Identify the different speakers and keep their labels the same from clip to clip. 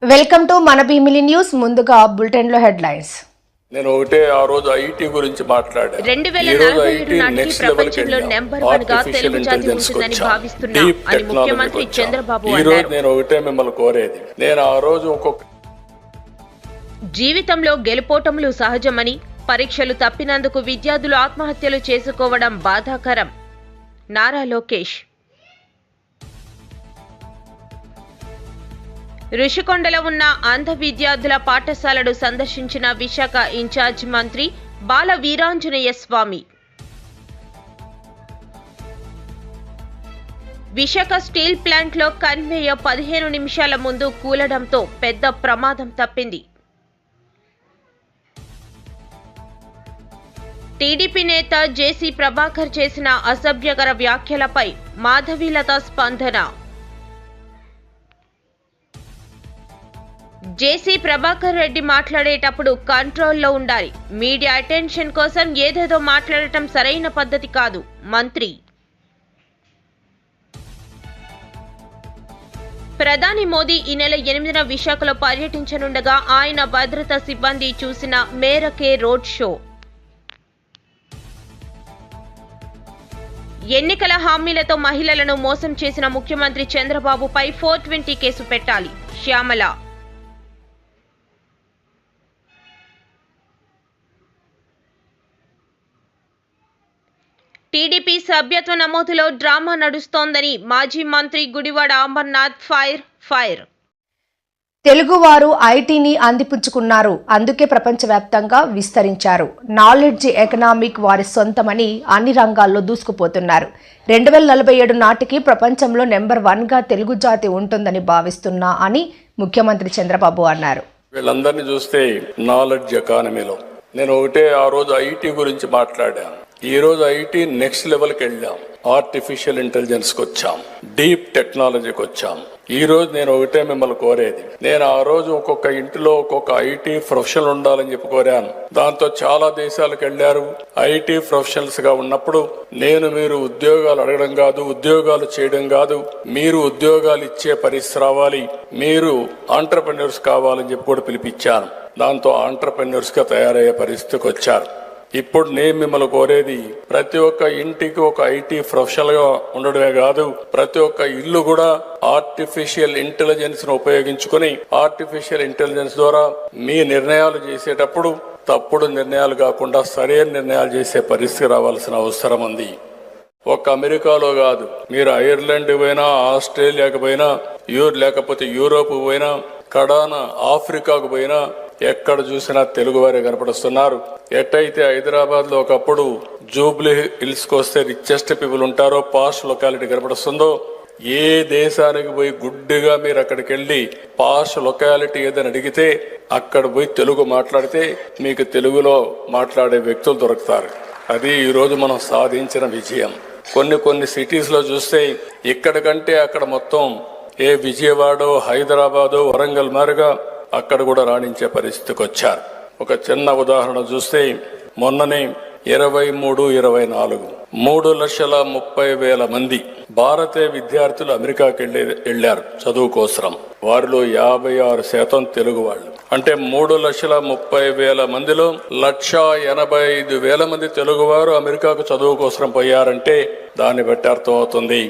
Speaker 1: Welcome to మన Bheemili news. ముందుగా bulletin లో హెడ్లైన్స్.
Speaker 2: నేను ఒకటే ఆ రోజు ఐటీ గురించి మాట్లాడాను.
Speaker 3: 2047 నాటికి ప్రపంచంలో నెంబర్ 1 గా తెలుగు జాతి ఉంటుందని భావిస్తున్నా అని ముఖ్యమంత్రి చంద్రబాబు అన్నారు.
Speaker 2: ఈ రోజు నేను ఒకటే మిమ్మల్ని కోరేది, నేను ఆ రోజు
Speaker 3: జీవితంలో గెలుపోటములు సహజమని, పరీక్షలు తప్పినందుకు విద్యార్థులు ఆత్మహత్యలు చేసుకోవడం బాధాకరం. నారా లోకేష్. ఋషికొండలో ఉన్న అంధ విద్యార్థుల పాఠశాలను సందర్శించిన విశాఖ ఇన్ఛార్జ్ మంత్రి బాల వీరాంజనేయ స్వామి. విశాఖ స్టీల్ ప్లాంట్లో కన్వేయర్ 15 నిమిషాల ముందు కూలడంతో పెద్ద ప్రమాదం తప్పింది. టీడీపీ నేత జేసీ ప్రభాకర్ చేసిన అసభ్యకర వ్యాఖ్యలపై మాధవీలత స్పందన. జేసీ ప్రభాకర్ రెడ్డి మాట్లాడేటప్పుడు కంట్రోల్లో ఉండాలి. మీడియా అటెన్షన్ కోసం ఏదేదో మాట్లాడటం సరైన పద్ధతి కాదు. మంత్రి. ప్రధాని మోదీ ఈ నెల 8న విశాఖలో పర్యటించనుండగా ఆయన భద్రతా సిబ్బంది చూసిన మేరకే రోడ్ షో. ఎన్నికల హామీలతో మహిళలను మోసం చేసిన ముఖ్యమంత్రి చంద్రబాబుపై 420 కేసు పెట్టాలి. శ్యామల. టీడీపీ సభ్యత్వ నమోదులో డ్రామా నడుస్తోందని మాజీ మంత్రి గుడివాడ అమర్నాథ్ ఫైర్.
Speaker 1: తెలుగువారు ఐటీని అందిపుచ్చుకున్నారు, అందుకే ప్రపంచవ్యాప్తంగా విస్తరించారు. నాలెడ్జ్ ఎకనామిక్ వారి సొంతమని అన్ని రంగాల్లో దూసుకుపోతున్నారు. 2047 నాటికి ప్రపంచంలో నెంబర్ 1గా తెలుగు జాతి ఉంటుందని భావిస్తున్నా అని ముఖ్యమంత్రి చంద్రబాబు అన్నారు.
Speaker 2: వీళ్ళందరినీ చూస్తే నాలెడ్జ్ ఎకానమీలో నేను ఒకటే ఆ రోజు ఐటీ గురించి మాట్లాడాను. ఈ రోజు ఐటీ నెక్స్ట్ లెవెల్కి వెళ్ళాం. ఆర్టిఫిషియల్ ఇంటెలిజెన్స్కి వచ్చాం, డీప్ టెక్నాలజీకి వచ్చాం. ఈ రోజు నేను ఒకటే మిమ్మల్ని కోరేది, నేను ఆ రోజు ఒక్కొక్క ఇంటిలో ఒక్కొక్క ఐటీ ప్రొఫెషనల్ ఉండాలని చెప్పి కోరాను. దాంతో చాలా దేశాలకు వెళ్ళారు. ఐటీ ప్రొఫెషనల్స్ గా ఉన్నప్పుడు మీరు ఉద్యోగాలు అడగడం కాదు, ఉద్యోగాలు చేయడం కాదు, మీరు ఉద్యోగాలు ఇచ్చే పరిస్థితి రావాలి, మీరు ఆంటర్‌ప్రెన్యూర్స్ కావాలని చెప్పి కూడా పిలిపించాను. దాంతో ఆంటర్‌ప్రెన్యూర్స్ గా తయారయ్యే పరిస్థితికి వచ్చారు. ఇప్పుడు నేను మిమ్మల్ని కోరేది, ప్రతి ఒక్క ఇంటికి ఒక ఐటీ ప్రొఫెషనల్ గా ఉండడమే కాదు, ప్రతి ఒక్క ఇల్లు కూడా ఆర్టిఫిషియల్ ఇంటెలిజెన్స్ ను ఉపయోగించుకుని ఆర్టిఫిషియల్ ఇంటెలిజెన్స్ ద్వారా మీ నిర్ణయాలు చేసేటప్పుడు తప్పుడు నిర్ణయాలు కాకుండా సరైన నిర్ణయాలు చేసే పరిస్థితి రావాల్సిన అవసరం ఉంది. ఒక్క అమెరికాలో కాదు, మీరు ఐర్లాండ్ పోయినా, ఆస్ట్రేలియాకు పోయినా, లేకపోతే యూరోప్ పోయినా, కడాన ఆఫ్రికాకు పోయినా, ఎక్కడ చూసినా తెలుగు వారే కనపడుస్తున్నారు. ఎట్టయితే హైదరాబాద్ లో ఒకప్పుడు జూబ్లీ హిల్స్ కు వస్తే రిచెస్ట్ పీపుల్ ఉంటారో, పాష్ లొకాలిటీ కనపడుస్తుందో, ఏ దేశానికి పోయి గుడ్డిగా మీరు అక్కడికి వెళ్ళి పాష్ లొకాలిటీ ఏదని అడిగితే అక్కడ పోయి తెలుగు మాట్లాడితే మీకు తెలుగులో మాట్లాడే వ్యక్తులు దొరుకుతారు. అది ఈ రోజు మనం సాధించిన విజయం. కొన్ని సిటీస్ లో చూస్తే ఇక్కడ కంటే అక్కడ మొత్తం ఏ విజయవాడో, హైదరాబాదో, వరంగల్ మారుగా అక్కడ కూడా రాణించే పరిస్థితికి వచ్చారు. ఒక చిన్న ఉదాహరణ చూస్తే మొన్ననే 23-24 3,30,000 మంది భారతీయ విద్యార్థులు అమెరికాకి వెళ్లారు చదువు కోసం. వారిలో 56% తెలుగు వాళ్ళు. అంటే 3,30,000 మందిలో 1,85,000 మంది తెలుగువారు అమెరికాకు చదువు కోసం పోయారంటే దాన్ని బట్టి అర్థమవుతుంది,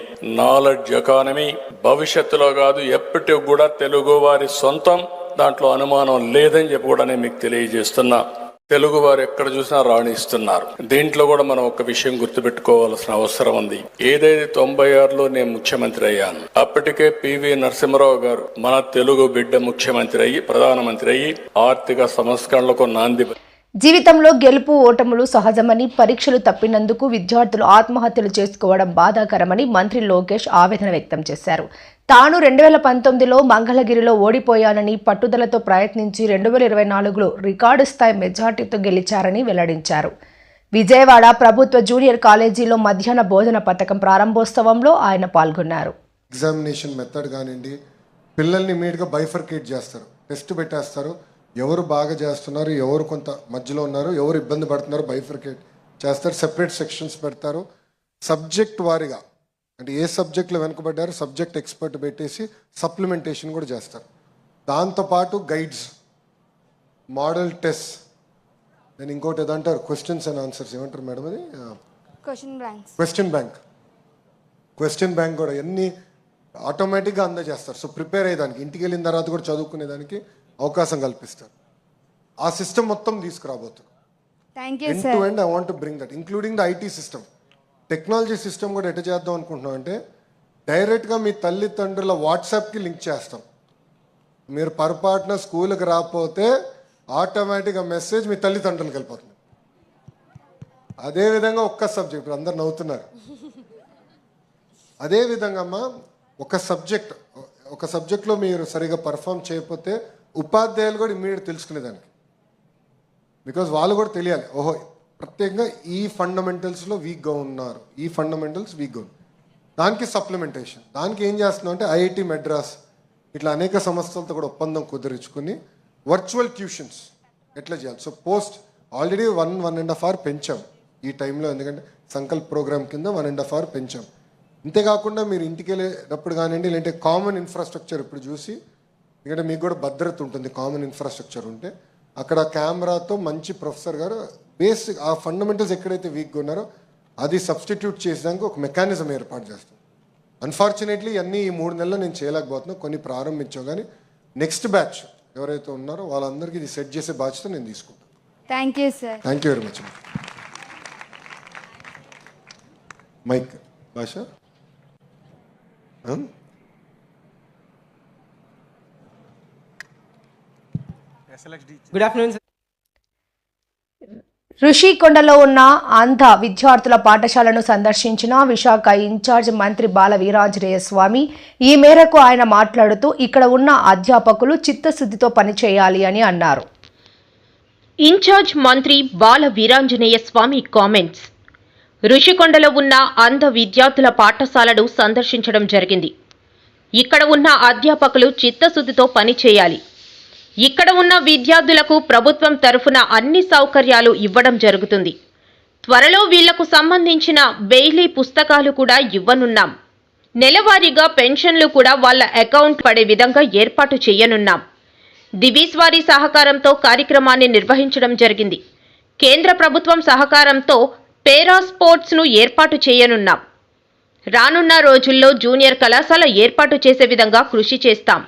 Speaker 2: నాలెడ్జ్ ఎకానమీ భవిష్యత్తులో కాదు ఎప్పటికి కూడా తెలుగు వారి సొంతం, దాంట్లో అనుమానం లేదని చెప్పి కూడా నేను మీకు తెలియజేస్తున్నా. తెలుగు వారు ఎక్కడ చూసినా రాణిస్తున్నారు. దీంట్లో కూడా మనం ఒక విషయం గుర్తుపెట్టుకోవాల్సిన అవసరం ఉంది. ఏదైతే 96లో నేను ముఖ్యమంత్రి అయ్యాను, అప్పటికే పివి నరసింహారావు గారు మన తెలుగు బిడ్డ ముఖ్యమంత్రి అయ్యి ప్రధానమంత్రి అయ్యి ఆర్థిక సంస్కరణలకు నాంది.
Speaker 1: జీవితంలో గెలుపు ఓటములు సహజమని, పరీక్షలు తప్పినందుకు విద్యార్థులు ఆత్మహత్యలు చేసుకోవడం బాధాకరమని మంత్రి లోకేష్ ఆవేదన వ్యక్తం చేశారు. తాను 2019లో మంగళగిరిలో ఓడిపోయానని, పట్టుదలతో ప్రయత్నించి 2024లో రికార్డు స్థాయి మెజార్టీతో గెలిచారని వెల్లడించారు. విజయవాడ ప్రభుత్వ జూనియర్ కాలేజీలో మధ్యాహ్న భోజన పథకం ప్రారంభోత్సవంలో ఆయన పాల్గొన్నారు.
Speaker 4: ఎగ్జామినేషన్ మెథడ్ కానివ్వండి, పిల్లల్ని ఇమీడియట్గా బైఫర్కేట్ చేస్తారు, టెస్ట్ పెట్టేస్తారు, ఎవరు బాగా చేస్తున్నారు, ఎవరు కొంత మధ్యలో ఉన్నారు, ఎవరు ఇబ్బంది పడుతున్నారు బైఫర్కేట్ చేస్తారు, సెపరేట్ సెక్షన్స్ పెడతారు. సబ్జెక్ట్ వారీగా అంటే ఏ సబ్జెక్ట్లో వెనుకబడ్డారో సబ్జెక్ట్ ఎక్స్పర్ట్ పెట్టేసి సప్లిమెంటేషన్ కూడా చేస్తారు. దాంతోపాటు గైడ్స్, మోడల్ టెస్ట్, నేను ఇంకోటి ఏదంటారు క్వశ్చన్స్ అండ్ ఆన్సర్స్, ఏమంటారు మేడం అది, క్వశ్చన్ బ్యాంక్ కూడా అన్నీ ఆటోమేటిక్గా అందజేస్తారు. సో ప్రిపేర్ అయ్యేదానికి, ఇంటికి వెళ్ళిన తర్వాత కూడా చదువుకునేదానికి అవకాశం కల్పిస్తారు. ఆ సిస్టమ్ మొత్తం తీసుకురాబోతున్నారు. End to end I want to bring that, including the IT system. Technology system కూడా ఎట్లా చేద్దాం అనుకుంటున్నాం అంటే డైరెక్ట్గా మీ తల్లిదండ్రుల వాట్సాప్కి లింక్ చేస్తాం. మీరు పొరపాటున స్కూల్కి రాకపోతే ఆటోమేటిక్గా మెసేజ్ మీ తల్లిదండ్రులకు వెళ్ళిపోతుంది. అదేవిధంగా ఒక్క సబ్జెక్ట్, అందరు నవ్వుతున్నారు, అదేవిధంగా అమ్మా ఒక సబ్జెక్ట్లో మీరు సరిగా పర్ఫామ్ చేయకపోతే ఉపాధ్యాయులు కూడా ఇమ్మీడియట్ తెలుసుకునేదానికి, బికాజ్ వాళ్ళు కూడా తెలియాలి, ఓహో ప్రత్యేకంగా ఈ ఫండమెంటల్స్లో వీక్గా ఉన్నారు, ఈ ఫండమెంటల్స్ వీక్గా ఉన్నారు. దానికి సప్లిమెంటేషన్, దానికి ఏం చేస్తున్నాం అంటే ఐఐటి మెడ్రాస్ ఇట్లా అనేక సంస్థలతో కూడా ఒప్పందం కుదిరించుకుని వర్చువల్ ట్యూషన్స్ ఎట్లా చేయాలి. సో పోస్ట్ ఆల్రెడీ 1.5 hour పెంచాం ఈ టైంలో, ఎందుకంటే సంకల్ప్ ప్రోగ్రామ్ కింద 1.5 hour పెంచాం. అంతేకాకుండా మీరు ఇంటికి వెళ్ళేటప్పుడు కానివ్వండి, లేదంటే కామన్ ఇన్ఫ్రాస్ట్రక్చర్ ఇప్పుడు చూసి, ఎందుకంటే మీకు కూడా భద్రత ఉంటుంది కామన్ ఇన్ఫ్రాస్ట్రక్చర్ ఉంటే, అక్కడ కెమెరాతో మంచి ప్రొఫెసర్ గారు బేసిక్ ఆ ఫండమెంటల్స్ ఎక్కడైతే వీక్గా ఉన్నారో అది సబ్స్టిట్యూట్ చేసేదానికి ఒక మెకానిజం ఏర్పాటు చేస్తాం. అన్ఫార్చునేట్లీ అన్నీ ఈ 3 నెలల్లో నేను చేయలేకపోతున్నాను, కొన్ని ప్రారంభించాం, కానీ నెక్స్ట్ బ్యాచ్ ఎవరైతే ఉన్నారో వాళ్ళందరికీ ఇది సెట్ చేసే బాధ్యత నేను తీసుకుంటాను.
Speaker 5: Thank you sir.
Speaker 4: Thank you very much. Mike భాష.
Speaker 6: Good afternoon sir.
Speaker 1: ఋషికొండలో ఉన్న అంధ విద్యార్థుల పాఠశాలను సందర్శించిన విశాఖ ఇన్ఛార్జ్ మంత్రి బాల వీరాంజనేయ స్వామి. ఈ మేరకు ఆయన మాట్లాడుతూ ఇక్కడ ఉన్న అధ్యాపకులు చిత్తశుద్ధితో పనిచేయాలి అని అన్నారు.
Speaker 3: ఇన్ఛార్జ్ మంత్రి బాల వీరాంజనేయ స్వామి కామెంట్స్. ఋషికొండలో ఉన్న అంధ విద్యార్థుల పాఠశాలను సందర్శించడం జరిగింది. ఇక్కడ ఉన్న అధ్యాపకులు చిత్తశుద్ధితో పనిచేయాలి. ఇక్కడ ఉన్న విద్యార్థులకు ప్రభుత్వం తరఫున అన్ని సౌకర్యాలు ఇవ్వడం జరుగుతుంది. త్వరలో వీళ్లకు సంబంధించిన బెయిలీ పుస్తకాలు కూడా ఇవ్వనున్నాం. నెలవారీగా పెన్షన్లు కూడా వాళ్ళ అకౌంట్ పడే విధంగా ఏర్పాటు చేయనున్నాం. దివీస్ వారి సహకారంతో కార్యక్రమాన్ని నిర్వహించడం జరిగింది. కేంద్ర ప్రభుత్వం సహకారంతో పేరా స్పోర్ట్స్ను ఏర్పాటు చేయనున్నాం. రానున్న రోజుల్లో జూనియర్ కళాశాల ఏర్పాటు చేసే విధంగా కృషి చేస్తాం.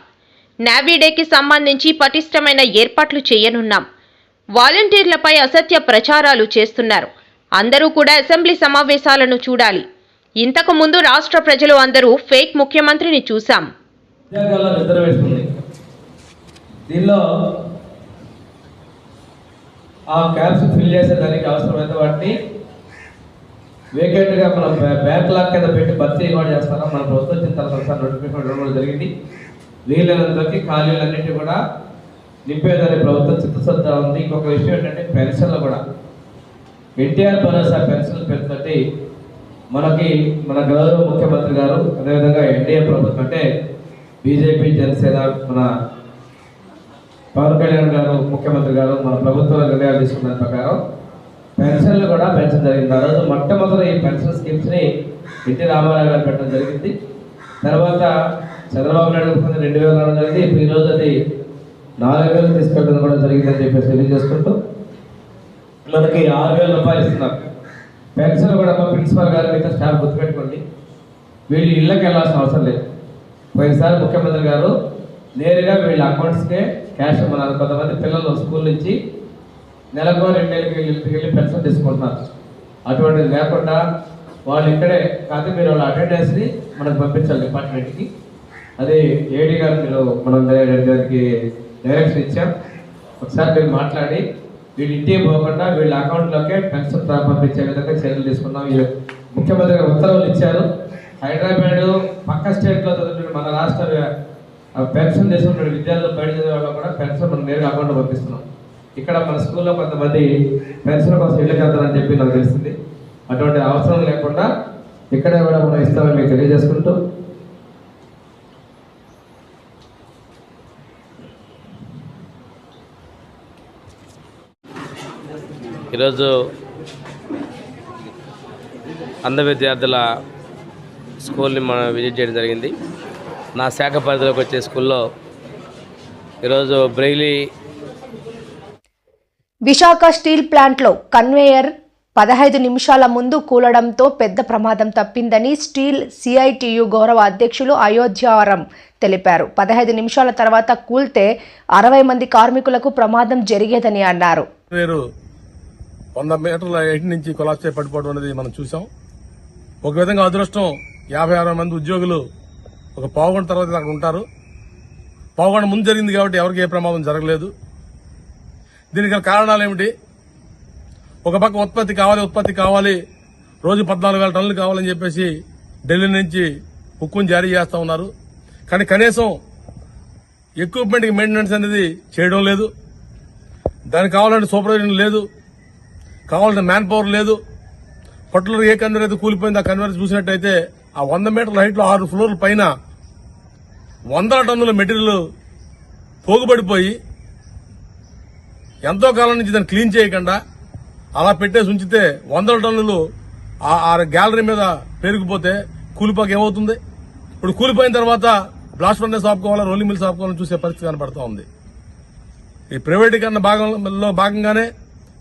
Speaker 3: నేవీ డేకి సంబంధించి పటిష్టమైన ఏర్పాట్లు చేయనున్నాం. వాలంటీర్లపై అసత్య ప్రచారాలు చేస్తున్నారు. అందరూ కూడా అసెంబ్లీ సమావేశాలను చూడాలి. ఇంతకు ముందు రాష్ట్ర ప్రజలు అందరూ ఫేక్ ముఖ్యమంత్రిని చూశాం.
Speaker 6: దీనిలో ఆ క్యాప్స్ ఫిల్ చేసేదానికి అవసరమైన వాటిని వేకెంట్గా మనం బ్యాక్లాగ్ కింద పెట్టి భర్తీ కూడా చేస్తాం. మన ప్రభుత్వం వచ్చిన తర్వాత నోటిఫికేషన్ ఇవ్వడం జరిగింది. వీళ్ళందరికీ ఖాళీలన్నింటినీ కూడా నింపేదాన్ని ప్రభుత్వం చిత్తశుద్ధ ఉంది. ఇంకొక విషయం ఏంటంటే పెన్షన్లు కూడా ఎన్టీఆర్ భరోసా పెన్షన్లు పెంచుతుంటే మనకి మన గౌరవ ముఖ్యమంత్రి గారు, అదేవిధంగా ఎన్డీఏ ప్రభుత్వం అంటే బీజేపీ, జనసేన, మన పవన్ కళ్యాణ్ గారు ముఖ్యమంత్రి గారు మన ప్రభుత్వం నిర్ణయాలు తీసుకున్న ప్రకారం పెన్షన్లు కూడా పెంచడం జరిగింది. ఆ రోజు మొట్టమొదటి ఈ పెన్షన్ స్కీమ్స్ని ఎన్టీ రామారావు గారు పెట్టడం జరిగింది. తర్వాత చంద్రబాబు నాయుడు 2000 రావడం జరిగింది. ఇప్పుడు ఈరోజు అది 4000 తీసుకెళ్ళడం కూడా జరిగిందని చెప్పేసి తెలియజేసుకుంటూ మనకి 6000 రూపాయలు ఇస్తున్నారు. పెన్షన్ కూడా మా ప్రిన్సిపల్ గారు మిగతా స్టాఫ్ గుర్తుపెట్టుకోండి, వీళ్ళు ఇళ్ళకి వెళ్ళాల్సిన అవసరం లేదు. పోయినసారి ముఖ్యమంత్రి గారు నేరుగా వీళ్ళ అకౌంట్స్కే క్యాష్ ఇవ్వన్నారు. కొంతమంది పిల్లలు స్కూల్ నుంచి నెలకు 2 నెలలకి వెళ్ళి పెన్షన్ తీసుకుంటున్నారు. అటువంటిది లేకుండా వాళ్ళు ఇక్కడే కాదు, మీరు వాళ్ళ అటెండెన్స్ని మనకు పంపించాలి డిపార్ట్మెంట్కి. అది ఏడీ గారు మీరు మనం దానికి డైరెక్షన్ ఇచ్చాం. ఒకసారి మీరు మాట్లాడి వీళ్ళు ఇంటికి పోకుండా వీళ్ళ అకౌంట్లోకే పెన్షన్ పంపించే విధంగా చర్యలు తీసుకున్నాం. ముఖ్యమంత్రి గారు ఉత్తర్వులు ఇచ్చారు. హైదరాబాద్ పక్క స్టేట్లో చదువుతున్న మన రాష్ట్ర పెన్షన్ తీసుకున్న విద్యార్థులు బయట చదివే వాళ్ళు కూడా పెన్షన్ మనం నేరుగా అకౌంట్లో పంపిస్తున్నాం. ఇక్కడ మన స్కూల్లో కొంతమంది పెన్షన్ కోసం ఇళ్ళకి వెళ్తారని చెప్పి నాకు తెలిసింది. అటువంటి అవసరం లేకుండా ఇక్కడే కూడా మనం ఇస్తామని మీకు తెలియజేసుకుంటూ
Speaker 5: ఈరోజు అంధ విద్యార్థుల స్కూల్ని మనం విజిట్ చేయడం జరిగింది. నా శాఖ పరిధిలోకి వచ్చే స్కూల్లో ఈరోజు బ్రెయిలీ
Speaker 1: విశాఖ స్టీల్ ప్లాంట్లో కన్వేయర్ 15 నిమిషాల ముందు కూలడంతో పెద్ద ప్రమాదం తప్పిందని స్టీల్ సిఐటియు గౌరవ అధ్యక్షులు అయోధ్యారం తెలిపారు. 15 నిమిషాల తర్వాత కూల్తే 60 మంది కార్మికులకు ప్రమాదం జరిగేదని అన్నారు.
Speaker 7: 100 మీటర్ల హైట్ నుంచి కొలాప్స్ అయి పడిపోవడం అనేది మనం చూసాం. ఒక విధంగా అదృష్టం 50-60 మంది ఉద్యోగులు ఒక పావుగంట తర్వాత అక్కడ ఉంటారు. పావుగంట ముందు జరిగింది కాబట్టి ఎవరికి ఏ ప్రమాదం జరగలేదు. దీనికి గల కారణాలు ఏమిటి? ఒక పక్క ఉత్పత్తి కావాలి, రోజు 14,000 టన్నులు కావాలని చెప్పేసి ఢిల్లీ నుంచి హుక్కుని జారీ చేస్తా ఉన్నారు. కానీ కనీసం ఎక్విప్మెంట్ మెయింటెనెన్స్ అనేది చేయడం లేదు. దానికి కావాలంటే సూపర్వైజన్ లేదు, కావాల్సిన మ్యాన్ పవర్ లేదు. పర్టికులర్ ఏ కన్వేర్ అయితే కూలిపోయింది ఆ కన్వేర్ చూసినట్టయితే ఆ 100 మీటర్ల హైట్ లో 6 ఫ్లోర్ల పైన 100 టన్నుల మెటీరియల్ పోగుబడిపోయి ఎంతో కాలం నుంచి దాన్ని క్లీన్ చేయకుండా అలా పెట్టేసి ఉంచితే 100 టన్నులు ఆ గ్యాలరీ మీద పెరిగిపోతే కూలిపోక ఏమవుతుంది? ఇప్పుడు కూలిపోయిన తర్వాత బ్లాస్ట్ ఫర్నేస్ ఆపుకోవాలా, రోలింగ్ మిల్స్ ఆపుకోవాలని చూసే పరిస్థితి కనపడతా ఉంది. ఈ ప్రైవేటీకరణ భాగంగానే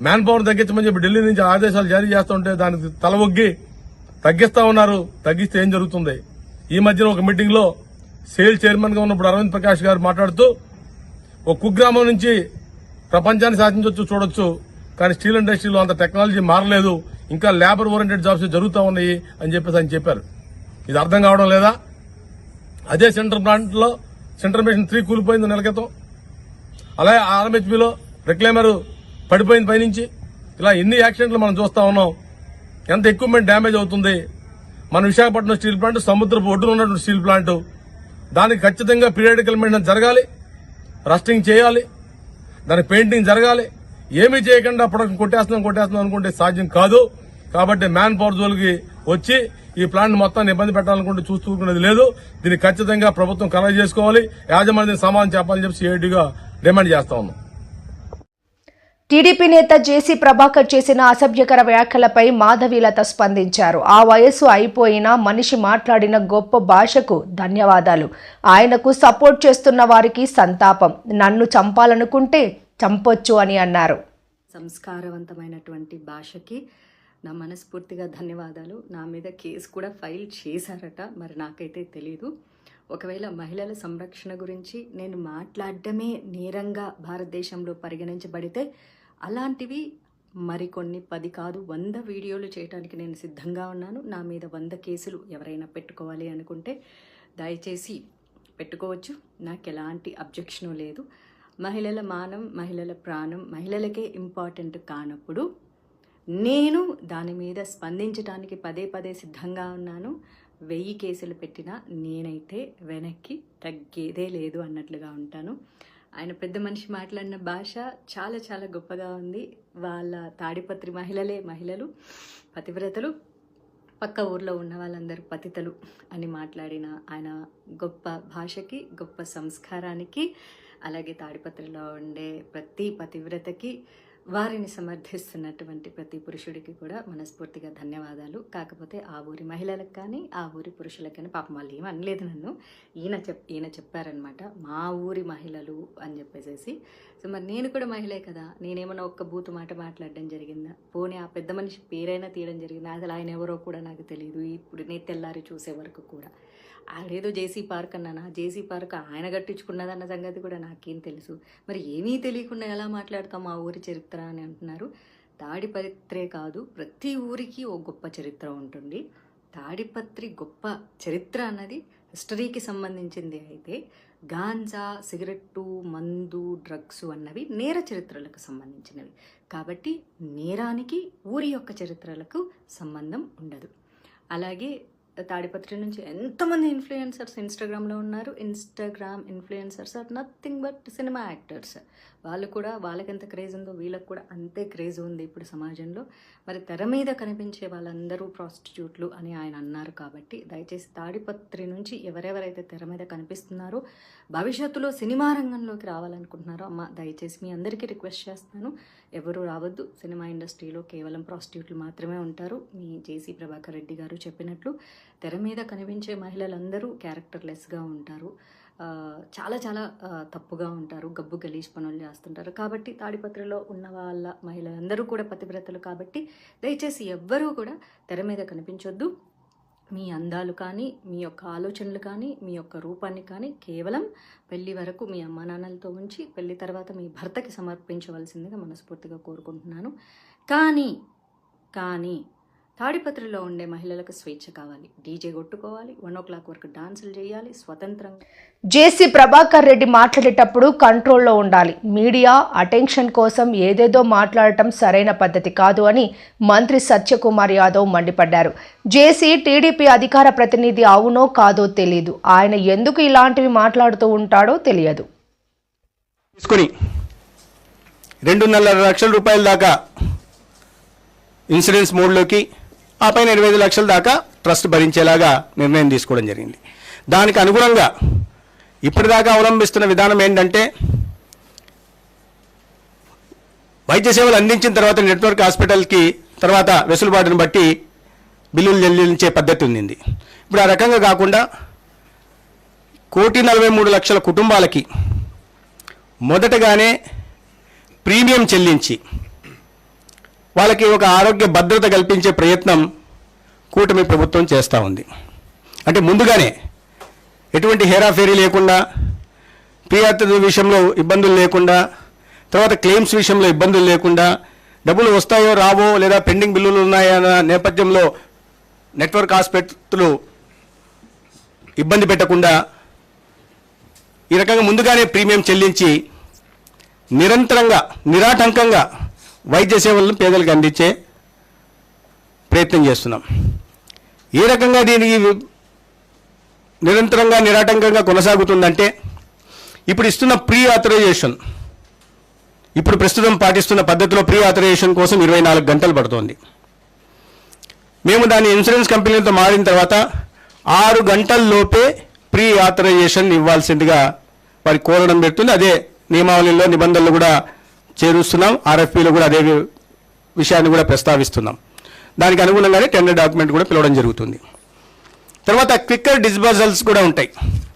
Speaker 7: మ్యాన్ పవర్ తగ్గించమని చెప్పి ఢిల్లీ నుంచి ఆదేశాలు జారీ చేస్తూ ఉంటే దానికి తలవొగ్గి తగ్గిస్తా ఉన్నారు. తగ్గిస్తే ఏం జరుగుతుంది? ఈ మధ్యన ఒక మీటింగ్ లో సేల్ చైర్మన్ గా ఉన్నప్పుడు అరవింద్ ప్రకాష్ గారు మాట్లాడుతూ ఒక కుగ్రామం నుంచి ప్రపంచాన్ని సాధించవచ్చు చూడొచ్చు, కానీ స్టీల్ ఇండస్ట్రీలో అంత టెక్నాలజీ మారలేదు, ఇంకా లేబర్ ఓరియంటెడ్ జాబ్స్ జరుగుతూ ఉన్నాయి అని చెప్పేసి ఆయన చెప్పారు. ఇది అర్థం కావడం లేదా? అదే సెంట్రల్ ప్లాంట్ లో సెంట్రల్ మెషిన్ 3 కూలిపోయింది నెల క్రితం. అలాగే ఆర్ఎంహెచ్బిలో రిక్లైమర్ పడిపోయింది పైనుంచి. ఇలా ఎన్ని యాక్సిడెంట్లు మనం చూస్తా ఉన్నాం. ఎంత ఎక్విప్మెంట్ డ్యామేజ్ అవుతుంది. మన విశాఖపట్నం స్టీల్ ప్లాంట్ సముద్రపు ఒడ్డున ఉన్నటువంటి స్టీల్ ప్లాంట్, దానికి ఖచ్చితంగా పీరియాడికల్ మెయింటెనెన్స్ జరగాలి, రస్టింగ్ చేయాలి, దానికి పెయింటింగ్ జరగాలి. ఏమీ చేయకుండా ప్రొడక్షన్ కొట్టేస్తున్నాం అనుకుంటే సాధ్యం కాదు. కాబట్టి మ్యాన్ పవర్ జోలికి వచ్చి ఈ ప్లాంట్ మొత్తాన్ని ఇబ్బంది పెట్టాలనుకుంటే చూస్తున్నది లేదు. దీన్ని ఖచ్చితంగా ప్రభుత్వం కలెక్ట్ చేసుకోవాలి, యాజమాన్యం సమాధానం చెప్పాలని చెప్పి సిఐటిగా డిమాండ్ చేస్తా ఉన్నాం.
Speaker 1: టీడీపీ నేత జేసీ ప్రభాకర్ చేసిన అసభ్యకర వ్యాఖ్యలపై మాధవీలత స్పందించారు. ఆ వయస్సు అయిపోయినా మనిషి మాట్లాడిన గొప్ప భాషకు ధన్యవాదాలు. ఆయనకు సపోర్ట్ చేస్తున్న వారికి సంతాపం. నన్ను చంపాలనుకుంటే చంపొచ్చు అని అన్నారు.
Speaker 8: సంస్కారవంతమైనటువంటి భాషకి నా మనస్ఫూర్తిగా ధన్యవాదాలు. నా మీద కేసు కూడా ఫైల్ చేశారట, మరి నాకైతే తెలీదు. ఒకవేళ మహిళల సంరక్షణ గురించి నేను మాట్లాడడమే నేరంగా భారతదేశంలో పరిగణించబడితే అలాంటివి మరికొన్ని 10 కాదు 100 వీడియోలు చేయడానికి నేను సిద్ధంగా ఉన్నాను. నా మీద 100 కేసులు ఎవరైనా పెట్టుకోవాలి అనుకుంటే దయచేసి పెట్టుకోవచ్చు. నాకు ఎలాంటి అబ్జెక్షను లేదు. మహిళల మానం, మహిళల ప్రాణం మహిళలకే ఇంపార్టెంట్ కానప్పుడు నేను దాని మీద స్పందించడానికి పదే సిద్ధంగా ఉన్నాను. 1000 కేసులు పెట్టినా నేనైతే వెనక్కి తగ్గేదే లేదు అన్నట్లుగా ఉంటాను. ఆయన పెద్ద మనిషి మాట్లాడిన భాష చాలా గొప్పగా ఉంది. వాళ్ళ తాడిపత్రి మహిళలు పతివ్రతలు, పక్క ఊర్లో ఉన్న వాళ్ళందరూ పతితలు అని మాట్లాడిన ఆయన గొప్ప భాషకి, గొప్ప సంస్కారానికి, అలాగే తాడిపత్రిలో ఉండే ప్రతి పతివ్రతకి, వారిని సమర్థిస్తున్నటువంటి ప్రతి పురుషుడికి కూడా మనస్ఫూర్తిగా ధన్యవాదాలు. కాకపోతే ఆ ఊరి మహిళలకు కానీ ఆ ఊరి పురుషులకు కానీ పాపం వాళ్ళు ఏమీ అనలేదు నన్ను. ఈయన చెప్పారనమాట మా ఊరి మహిళలు అని చెప్పేసి. సో మరి నేను కూడా మహిళే కదా, నేనేమన్నా ఒక్క బూతు మాట మాట్లాడడం జరిగిందా? పోనీ ఆ పెద్ద మనిషి పేరైనా తీయడం జరిగిందా? అసలు ఆయన ఎవరో కూడా నాకు తెలియదు. ఇప్పుడు నేను తెల్లారి చూసే వరకు కూడా ఆడేదో జేసీ పార్క్ అన్నానా, జేసీ పార్క్ ఆయన కట్టించుకున్నదన్న సంగతి కూడా నాకేం తెలుసు. మరి ఏమీ తెలియకుండా ఎలా మాట్లాడతాం మా ఊరి చరిత్ర అని అంటున్నారు. తాడిపత్రే కాదు, ప్రతి ఊరికి ఓ గొప్ప చరిత్ర ఉంటుంది. తాడిపత్రి గొప్ప చరిత్ర అన్నది హిస్టరీకి సంబంధించింది అయితే, గాంజా, సిగరెట్టు, మందు, డ్రగ్స్ అన్నవి నేర చరిత్రలకు సంబంధించినవి. కాబట్టి నేరానికి ఊరి యొక్క చరిత్రలకు సంబంధం ఉండదు. అలాగే తాడిపత్రి నుంచి ఎంతమంది ఇన్ఫ్లుయెన్సర్స్ ఇన్స్టాగ్రామ్లో ఉన్నారు. Instagram influencers are nothing but cinema actors. వాళ్ళు కూడా వాళ్ళకి ఎంత క్రేజ్ ఉందో వీళ్ళకి కూడా అంతే క్రేజ్ ఉంది ఇప్పుడు సమాజంలో. మరి తెర మీద కనిపించే వాళ్ళందరూ ప్రాస్టిట్యూట్లు అని ఆయన అన్నారు. కాబట్టి దయచేసి తాడిపత్రి నుంచి ఎవరెవరైతే తెర మీద కనిపిస్తున్నారో భవిష్యత్తులో సినిమా రంగంలోకి రావాలనుకుంటున్నారో అమ్మ దయచేసి మీ అందరికీ రిక్వెస్ట్ చేస్తాను, ఎవరు రావద్దు. సినిమా ఇండస్ట్రీలో కేవలం ప్రాస్టిట్యూట్లు మాత్రమే ఉంటారు. మీ జేసీ ప్రభాకర్ రెడ్డి గారు చెప్పినట్లు తెర మీద కనిపించే మహిళలందరూ క్యారెక్టర్లెస్గా ఉంటారు, చాలా చాలా తప్పుగా ఉంటారు, గబ్బు గలీజ్ పనులు చేస్తుంటారు. కాబట్టి తాడిపత్రిలో ఉన్న వాళ్ళ మహిళలందరూ కూడా పతివ్రతలు. కాబట్టి దయచేసి ఎవ్వరూ కూడా తెర మీద కనిపించొద్దు. మీ అందాలు కానీ, మీ యొక్క ఆలోచనలు కానీ, మీ యొక్క రూపాన్ని కానీ కేవలం పెళ్లి వరకు మీ అమ్మా నాన్నలతో ఉంచి పెళ్లి తర్వాత మీ భర్తకి సమర్పించవలసిందిగా మనస్ఫూర్తిగా కోరుకుంటున్నాను. కానీ తాడిపత్రిలో ఉండే మహిళలకు స్వేచ్ఛ కావాలి. డీజే కొట్టుకోవాలి, 1 o'clock వరకు డాన్సులు చేయాలి, స్వతంత్రంగా.
Speaker 1: జేసీ ప్రభాకర్ రెడ్డి మాట్లాడేటప్పుడు కంట్రోల్లో ఉండాలి. మీడియా అటెన్షన్ కోసం ఏదేదో మాట్లాడటం సరైన పద్ధతి కాదు అని మంత్రి సత్యకుమార్ యాదవ్ మండిపడ్డారు. జేసీ టీడీపీ అధికార ప్రతినిధి అవునో కాదో తెలియదు. ఆయన ఎందుకు ఇలాంటివి మాట్లాడుతూ ఉంటాడో తెలియదు.
Speaker 9: తీసుకుని 2.5 లక్షల రూపాయల దాకా ఇన్సూరెన్స్ మోడ్లోకి, ఆ పైన 25 లక్షల దాకా ట్రస్ట్ భరించేలాగా నిర్ణయం తీసుకోవడం జరిగింది. దానికి అనుగుణంగా ఇప్పటిదాకా అవలంబిస్తున్న విధానం ఏంటంటే, వైద్య సేవలు అందించిన తర్వాత నెట్వర్క్ హాస్పిటల్కి తర్వాత వెసులుబాటును బట్టి బిల్లులు చెల్లించే పద్ధతి ఉంది. ఇప్పుడు ఆ రకంగా కాకుండా 1,43,00,000 కుటుంబాలకి మొదటగానే ప్రీమియం చెల్లించి వాళ్ళకి ఒక ఆరోగ్య భద్రత కల్పించే ప్రయత్నం కూటమి ప్రభుత్వం చేస్తూ ఉంది. అంటే ముందుగానే ఎటువంటి హేరాఫేరీ లేకుండా, ప్రియాత్ర విషయంలో ఇబ్బందులు లేకుండా, తర్వాత క్లెయిమ్స్ విషయంలో ఇబ్బందులు లేకుండా, డబ్బులు వస్తాయో రావో లేదా పెండింగ్ బిల్లులు ఉన్నాయన్న నేపథ్యంలో నెట్వర్క్ హాస్పిటల్ ఇబ్బంది పెట్టకుండా ఈ రకంగా ముందుగానే ప్రీమియం చెల్లించి నిరంతరంగా నిరాటంకంగా వైద్య సేవలను పేదలకు అందించే ప్రయత్నం చేస్తున్నాం. ఏ రకంగా దీనికి నిరంతరంగా నిరాటంకంగా కొనసాగుతుందంటే, ఇప్పుడు ఇస్తున్న ప్రీ ఆథరైజేషన్, ఇప్పుడు ప్రస్తుతం పాటిస్తున్న పద్ధతిలో ప్రీ ఆథరైజేషన్ కోసం 24 గంటలు పడుతోంది. మేము దాన్ని ఇన్సూరెన్స్ కంపెనీలతో మారిన తర్వాత 6 గంటల్లోపే ప్రీ ఆథరైజేషన్ ఇవ్వాల్సిందిగా వారి కోరడం పెడుతుంది. అదే నియమావళిలో నిబంధనలు కూడా చేరుస్తున్నాం. ఆర్ఎఫ్పీలో కూడా అదే విషయాన్ని కూడా ప్రస్తావిస్తున్నాం. దానికి అనుగుణంగానే టెండర్ డాక్యుమెంట్ కూడా పిలవడం జరుగుతుంది. తర్వాత క్విక్కర్ డిస్బర్సల్స్ కూడా ఉంటాయి.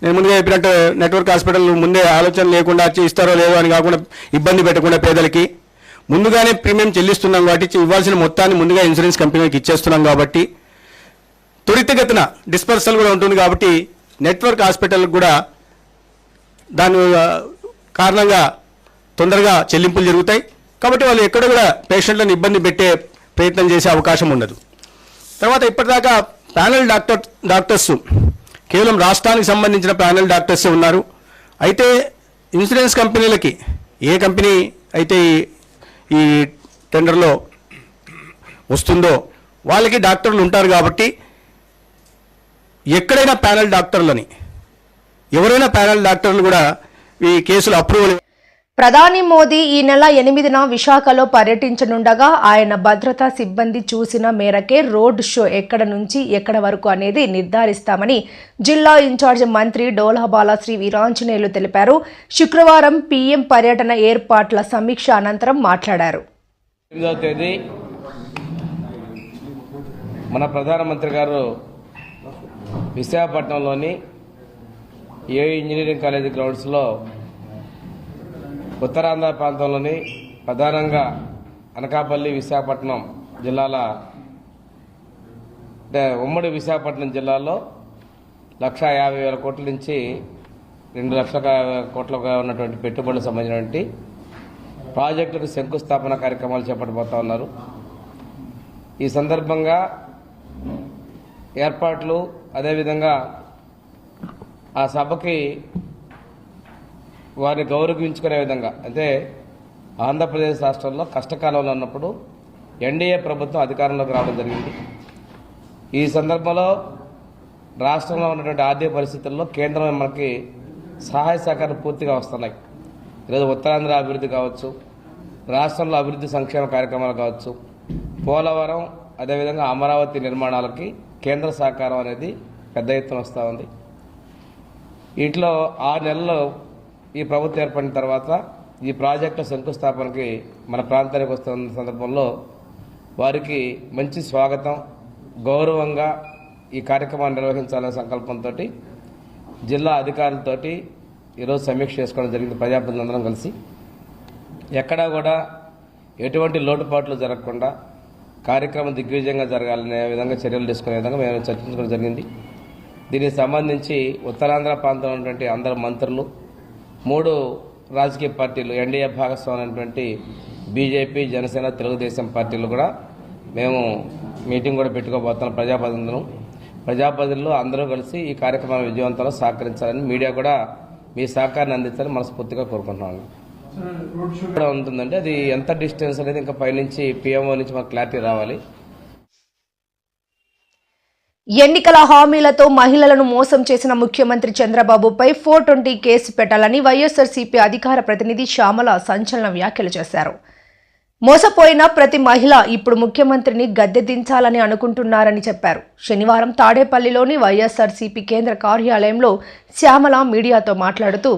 Speaker 9: నేను ముందుగా చెప్పినట్టు నెట్వర్క్ హాస్పిటల్ ముందే ఆలోచన లేకుండా ఇస్తారో లేదో అని కాకుండా ఇబ్బంది పెట్టకుండా పేదలకి ముందుగానే ప్రీమియం చెల్లిస్తున్నాం కాబట్టి ఇవ్వాల్సిన మొత్తాన్ని ముందుగా ఇన్సూరెన్స్ కంపెనీకి ఇచ్చేస్తున్నాం కాబట్టి త్వరితగతిన డిస్పర్సల్ కూడా ఉంటుంది. కాబట్టి నెట్వర్క్ హాస్పిటల్కి కూడా దాని కారణంగా తొందరగా చెల్లింపులు జరుగుతాయి. కాబట్టి వాళ్ళు ఎక్కడ కూడా పేషెంట్లను ఇబ్బంది పెట్టే ప్రయత్నం చేసే అవకాశం ఉండదు. తర్వాత ఇప్పటిదాకా ప్యానెల్ డాక్టర్స్ కేవలం రాష్ట్రానికి సంబంధించిన ప్యానెల్ డాక్టర్స్ ఉన్నారు. అయితే ఇన్సూరెన్స్ కంపెనీలకి ఏ కంపెనీ అయితే ఈ టెండర్లో వస్తుందో వాళ్ళకి డాక్టర్లు ఉంటారు. కాబట్టి ఎక్కడైనా ప్యానెల్ డాక్టర్లని ఎవరైనా ప్యానెల్ డాక్టర్లు కూడా ఈ కేసులు అప్రూవల్.
Speaker 1: ప్రధాని మోదీ ఈ నెల 8న విశాఖలో పర్యటించనుండగా ఆయన భద్రతా సిబ్బంది చూసిన మేరకే రోడ్ షో ఎక్కడ నుంచి ఎక్కడ వరకు అనేది నిర్ధారిస్తామని జిల్లా ఇన్ఛార్జ్ మంత్రి డోలాబాల శ్రీ వీరాంజనేయులు తెలిపారు. శుక్రవారం పీఎం పర్యటన ఏర్పాట్ల సమీక్ష అనంతరం మాట్లాడారు.
Speaker 5: 8వ తేదీ మన ప్రధానమంత్రి గారు విశాఖపట్నంలోని ఏయూ ఇంజనీరింగ్ కాలేజీ గ్రౌండ్స్లో ఉత్తరాంధ్ర ప్రాంతంలోని ప్రధానంగా అనకాపల్లి, విశాఖపట్నం జిల్లాల అంటే ఉమ్మడి విశాఖపట్నం జిల్లాలో 1,50,000 కోట్ల నుంచి 2,00,000 కోట్లుగా ఉన్నటువంటి పెట్టుబడులకు సంబంధించినటువంటి ప్రాజెక్టులకు శంకుస్థాపన కార్యక్రమాలు చేపట్టబోతా ఉన్నారు. ఈ సందర్భంగా ఏర్పాట్లు, అదేవిధంగా ఆ సభకి వారిని గౌరవించుకునే విధంగా, అంటే ఆంధ్రప్రదేశ్ రాష్ట్రంలో కష్టకాలంలో ఉన్నప్పుడు ఎన్డీఏ ప్రభుత్వం అధికారంలోకి రావడం జరిగింది. ఈ సందర్భంలో రాష్ట్రంలో ఉన్నటువంటి ఆర్థిక పరిస్థితుల్లో కేంద్రం మనకి సహాయ సహకారం పూర్తిగా వస్తున్నాయి. ఈరోజు ఉత్తరాంధ్ర అభివృద్ధి కావచ్చు, రాష్ట్రంలో అభివృద్ధి సంక్షేమ కార్యక్రమాలు కావచ్చు, పోలవరం అదేవిధంగా అమరావతి నిర్మాణాలకి కేంద్ర సహకారం అనేది పెద్ద ఎత్తున వస్తూ ఉంది. వీటిలో 6 నెలలు ఈ ప్రభుత్వం ఏర్పడిన తర్వాత ఈ ప్రాజెక్టు శంకుస్థాపనకి మన ప్రాంతానికి వస్తున్న సందర్భంలో వారికి మంచి స్వాగతం, గౌరవంగా ఈ కార్యక్రమాన్ని నిర్వహించాలనే సంకల్పంతో జిల్లా అధికారులతోటి ఈరోజు సమీక్ష చేసుకోవడం జరిగింది. ప్రజాప్రతినిధులందరం కలిసి ఎక్కడా కూడా ఎటువంటి లోటుపాట్లు జరగకుండా కార్యక్రమం దిగ్విజయంగా జరగాలనే విధంగా చర్యలు తీసుకునే విధంగా మేము చర్చించుకోవడం జరిగింది. దీనికి సంబంధించి ఉత్తరాంధ్ర ప్రాంతంలో ఉన్నటువంటి అందరు మంత్రులు, 3 రాజకీయ పార్టీలు, ఎన్డీఏ భాగస్వామ్యం అయినటువంటి బీజేపీ, జనసేన, తెలుగుదేశం పార్టీలు కూడా మేము మీటింగ్ కూడా పెట్టుకోబోతున్నాం. ప్రజాప్రతినిధులు అందరూ కలిసి ఈ కార్యక్రమాన్ని విజయవంతంలో సహకరించాలని, మీడియా కూడా మీ సహకారాన్ని అందించాలని మనస్ఫూర్తిగా కోరుకుంటున్నాను. కూడా ఉంటుందంటే అది ఎంత డిస్టెన్స్ అనేది ఇంకా పైనుంచి పిఎంఓ నుంచి మాకు క్లారిటీ రావాలి.
Speaker 1: ఎన్నికల హామీలతో మహిళలను మోసం చేసిన ముఖ్యమంత్రి చంద్రబాబుపై 420 కేసు పెట్టాలని వైఎస్ఆర్సీపీ అధికార ప్రతినిధి శ్యామల సంచలన వ్యాఖ్యలు చేశారు. మోసపోయిన ప్రతి మహిళ ఇప్పుడు ముఖ్యమంత్రిని గద్దె దించాలని అనుకుంటున్నారని చెప్పారు. శనివారం తాడేపల్లిలోని వైఎస్ఆర్సీపీ కేంద్ర కార్యాలయంలో శ్యామల మీడియాతో మాట్లాడుతూ,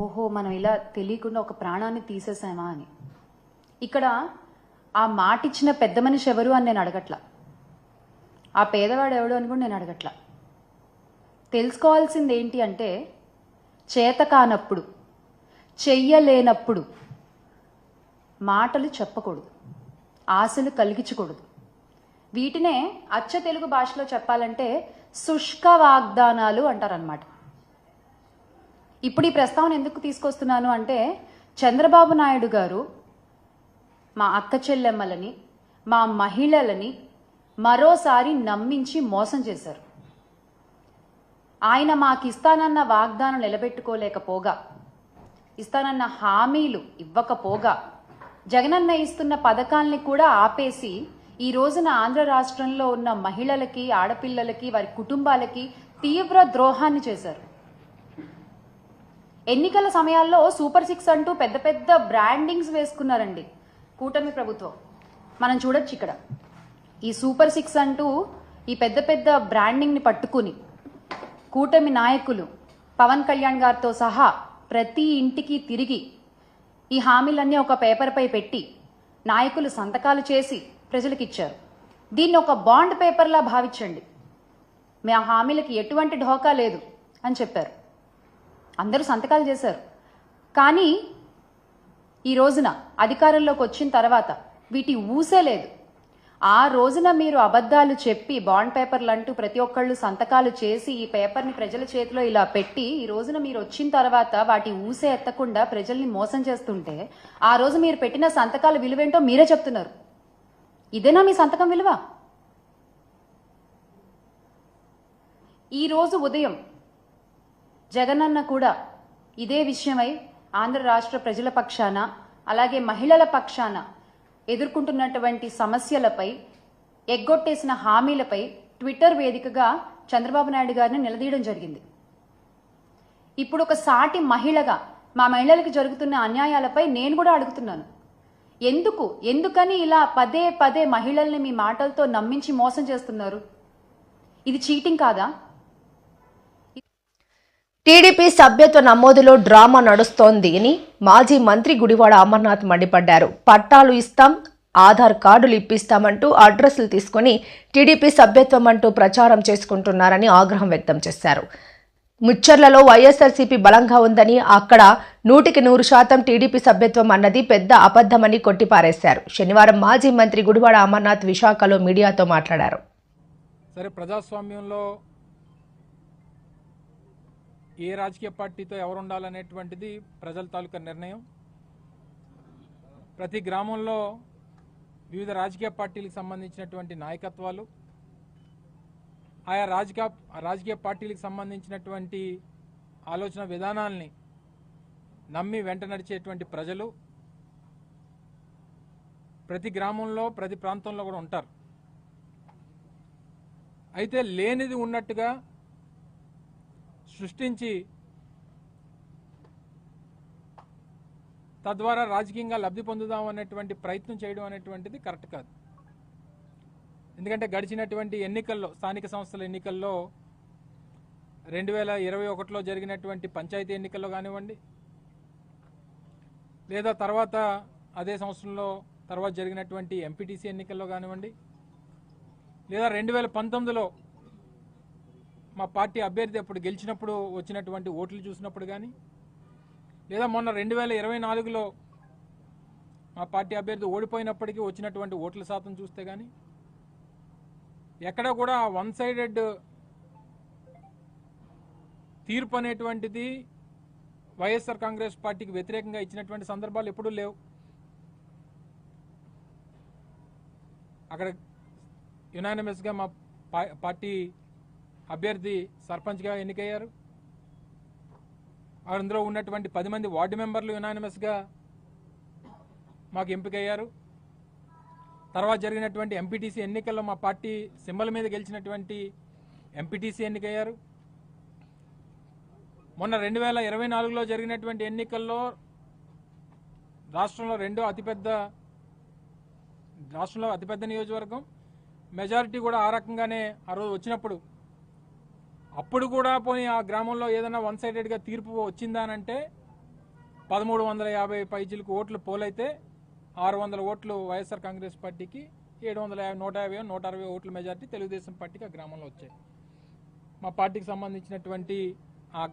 Speaker 10: ఓహో మనం ఇలా తెలియకుండా ఒక ప్రాణాన్ని తీసేసామా అని. ఇక్కడ ఆ మాట ఇచ్చిన పెద్ద మనిషి ఎవరు అని నేను అడగట్లా, ఆ పేదవాడు ఎవడు అని కూడా నేను అడగట్లా. తెలుసుకోవాల్సింది ఏంటి అంటే, చేత కానప్పుడు, చెయ్యలేనప్పుడు మాటలు చెప్పకూడదు, ఆశలు కలిగించకూడదు. వీటినే అచ్చ తెలుగు భాషలో చెప్పాలంటే శుష్క వాగ్దానాలు అంటారనమాట. ఇప్పుడు ఈ ప్రస్తావన ఎందుకు తీసుకొస్తున్నాను అంటే, చంద్రబాబు నాయుడు గారు మా అక్క చెల్లెమ్మలని, మా మహిళలని మరోసారి నమ్మించి మోసం చేశారు. ఆయన మాకు ఇస్తానన్న వాగ్దానం నిలబెట్టుకోలేకపోగా, ఇస్తానన్న హామీలు ఇవ్వకపోగా, జగనన్న ఇస్తున్న పథకాల్ని కూడా ఆపేసి ఈ రోజున ఆంధ్ర రాష్ట్రంలో ఉన్న మహిళలకి, ఆడపిల్లలకి, వారి కుటుంబాలకి తీవ్ర ద్రోహాన్ని చేశారు. ఎన్నికల సమయాల్లో సూపర్ 6 అంటూ పెద్ద పెద్ద బ్రాండింగ్స్ వేసుకున్నారండి కూటమి ప్రభుత్వం. మనం చూడొచ్చు ఇక్కడ ఈ సూపర్ 6 అంటూ ఈ పెద్ద పెద్ద బ్రాండింగ్ని పట్టుకుని కూటమి నాయకులు పవన్ కళ్యాణ్ గారితో సహా ప్రతి ఇంటికి తిరిగి ఈ హామీలన్నీ ఒక పేపర్పై పెట్టి నాయకులు సంతకాలు చేసి ప్రజలకు ఇచ్చారు. దీన్ని ఒక బాండ్ పేపర్లా భావించండి, మా హామీలకి ఎటువంటి ఢోకా లేదు అని చెప్పారు. అందరూ సంతకాలు చేశారు. కానీ ఈ రోజున అధికారంలోకి వచ్చిన తర్వాత వీటి ఊసే లేదు. ఆ రోజున మీరు అబద్ధాలు చెప్పి బాండ్ పేపర్లు అంటూ ప్రతి ఒక్కళ్ళు సంతకాలు చేసి ఈ పేపర్ని ప్రజల చేతిలో ఇలా పెట్టి ఈ రోజున మీరు వచ్చిన తర్వాత వాటి ఊసే ఎత్తకుండా ప్రజల్ని మోసం చేస్తుంటే, ఆ రోజు మీరు పెట్టిన సంతకాల విలువేంటో మీరే చెప్తున్నారు. ఇదేనా మీ సంతకం విలువ? ఈ రోజు ఉదయం జగనన్న కూడా ఇదే విషయమై ఆంధ్ర రాష్ట్ర ప్రజల పక్షాన, అలాగే మహిళల పక్షాన ఎదుర్కొంటున్నటువంటి సమస్యలపై, ఎగ్గొట్టేసిన హామీలపై ట్విట్టర్ వేదికగా చంద్రబాబు నాయుడు గారిని నిలదీయడం జరిగింది. ఇప్పుడు ఒక సాటి మహిళగా మా మహిళలకు జరుగుతున్న అన్యాయాలపై నేను కూడా అడుగుతున్నాను. ఎందుకని ఇలా పదే పదే మహిళల్ని మీ మాటలతో నమ్మించి మోసం చేస్తున్నారు? ఇది చీటింగ్ కాదా?
Speaker 1: టీడీపీ సభ్యత్వ నమోదులో డ్రామా నడుస్తోంది అని మాజీ మంత్రి గుడివాడ అమర్నాథ్ మండిపడ్డారు. పట్టాలు ఇస్తాం, ఆధార్ కార్డులు ఇప్పిస్తామంటూ అడ్రస్లు తీసుకుని టీడీపీ సభ్యత్వం అంటూ ప్రచారం చేసుకుంటున్నారని ఆగ్రహం వ్యక్తం చేశారు. ముచ్చర్లలో వైఎస్ఆర్సీపీ బలంగా ఉందని, అక్కడ 100% టీడీపీ సభ్యత్వం అన్నది పెద్ద అబద్ధమని కొట్టిపారేశారు. శనివారం మాజీ మంత్రి గుడివాడ అమర్నాథ్ విశాఖలో మీడియాతో మాట్లాడారు.
Speaker 11: సరే, ప్రజాస్వామ్యంలో ఏ రాజకీయ పార్టీతో ఎవరు ఉండాలనేటువంటిది ప్రజల తాలూకా నిర్ణయం. ప్రతి గ్రామంలో వివిధ రాజకీయ పార్టీలకు సంబంధించినటువంటి నాయకత్వాలు, ఆయా రాజకీయ పార్టీలకు సంబంధించినటువంటి ఆలోచన విధానాల్ని నమ్మి వెంట నడిచేటువంటి ప్రజలు ప్రతి గ్రామంలో, ప్రతి ప్రాంతంలో కూడా ఉంటారు. అయితే లేనిది ఉన్నట్టుగా సృష్టించి తద్వారా రాజకీయంగా లబ్ధి పొందుదాం అనేటువంటి ప్రయత్నం చేయడం అనేటువంటిది కరెక్ట్ కాదు. ఎందుకంటే గడిచినటువంటి ఎన్నికల్లో, స్థానిక సంస్థల ఎన్నికల్లో 2021లో జరిగినటువంటి పంచాయతీ ఎన్నికల్లో కానివ్వండి, లేదా తర్వాత అదే సంవత్సరంలో తర్వాత జరిగినటువంటి ఎంపీటీసీ ఎన్నికల్లో కానివ్వండి, లేదా 2019లో మా పార్టీ అభ్యర్థి అప్పుడు గెలిచినప్పుడు వచ్చినటువంటి ఓట్లు చూసినప్పుడు కానీ, లేదా మొన్న 2024లో మా పార్టీ అభ్యర్థి ఓడిపోయినప్పటికీ వచ్చినటువంటి ఓట్ల శాతం చూస్తే కానీ ఎక్కడ కూడా వన్ సైడెడ్ తీర్పు అనేటువంటిది వైఎస్ఆర్ కాంగ్రెస్ పార్టీకి వ్యతిరేకంగా ఇచ్చినటువంటి సందర్భాలు ఎప్పుడూ లేవు. అక్కడ యునానిమస్గా మా పార్టీ అభ్యర్థి సర్పంచ్గా ఎన్నికయ్యారు. అందులో ఉన్నటువంటి 10 మంది వార్డు మెంబర్లు యునానిమస్గా మాకు ఎంపికయ్యారు. తర్వాత జరిగినటువంటి ఎంపీటీసీ ఎన్నికల్లో మా పార్టీ సింబల్ మీద గెలిచినటువంటి ఎంపీటీసీ ఎన్నికయ్యారు. మొన్న 2024లో జరిగినటువంటి ఎన్నికల్లో రాష్ట్రంలో అతిపెద్ద నియోజకవర్గం, మెజారిటీ కూడా ఆ రకంగానే ఆ రోజు వచ్చినప్పుడు, అప్పుడు కూడా పోనీ ఆ గ్రామంలో ఏదైనా వన్ సైడెడ్గా తీర్పు వచ్చిందానంటే 1350 పైచిలకు ఓట్లు పోలైతే 600 ఓట్లు వైఎస్ఆర్ కాంగ్రెస్ పార్టీకి, 160 ఓట్ల మెజారిటీ తెలుగుదేశం పార్టీకి ఆ గ్రామంలో వచ్చాయి. మా పార్టీకి సంబంధించినటువంటి ఆ